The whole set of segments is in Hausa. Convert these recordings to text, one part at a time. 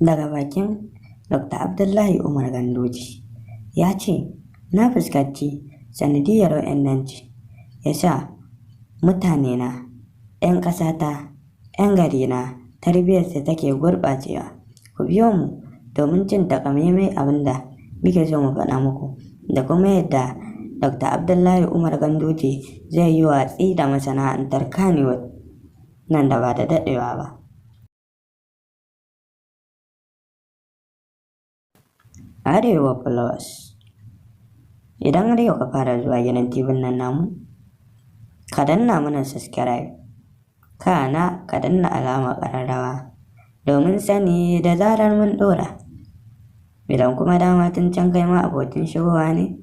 daga bakin Dr. Abdullahi Umar Gandoji ya ce, na fuskanci sanadiyar wa'annan ce ya sa mutane na 'yan ƙasata 'yan gari na tarbiyyarsa take gurɓacewa. Ku biyo mu domin jin takamaimai abin da muke so mu faɗa muku da kuma yadda Dr. Abdullahi Umar Gandoji zai yi watsi da masana'antar Kannywood nan da ba da daɗewa ba. Arewa Plus. Idan har yau ka fara zuwa gidan TV nan namu, ka danna mana subscribe, kana ka danna alamar ƙararrawa domin sani da zarar mun ɗora. Idan kuma dama tun can kai ma abokin shigowa ne,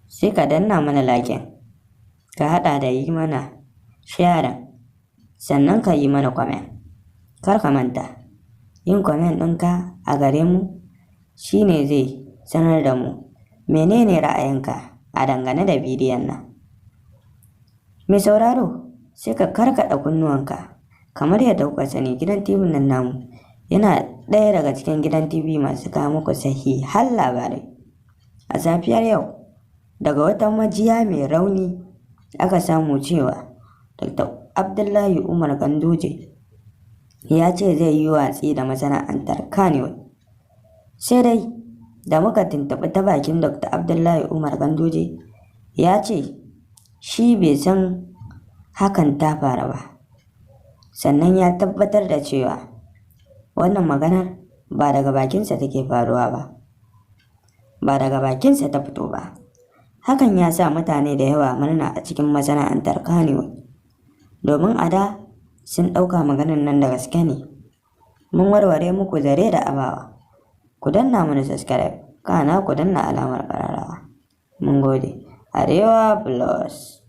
sai ka danna mana like, ka haɗa da yi mana sharing, sannan ka yi mana comment. Kar ka manta, yin comment ɗinka a gare mu shine zai sanar da mu menene ra'ayinka a dangane da bidiyon nan. Mai sauraro, sai ka karkaɗa kunnuwanka. Kamar yadda kuka sani, gidan TV nan namu yana ɗaya daga cikin gidan TV masu kawo muku sahihan labarai. A safiyar yau, daga wata majiya mai rauni aka samu cewa Dr. Abdullahi Umar Gandoji ya ce zai yi watsi da masana'antar Kannywood. Sai dai da muka tuntuɓi ta bakin Dr. Abdullahi Umar Gandoji, ya ce shi bai san hakan ta faru ba, sannan ya tabbatar da cewa wannan maganar ba daga bakinsa take faruwa ba daga bakinsa ta fito ba. Hakan ya sa mutane da yawa murna a cikin masana'antar Kannywood, domin a da sun ɗauka maganar nan da gaske ne. Mun warware muku zare da abawa. Ku danna mana subscribe, kana ku danna alamar ƙararrawa. Mun gode. Arewa Plus.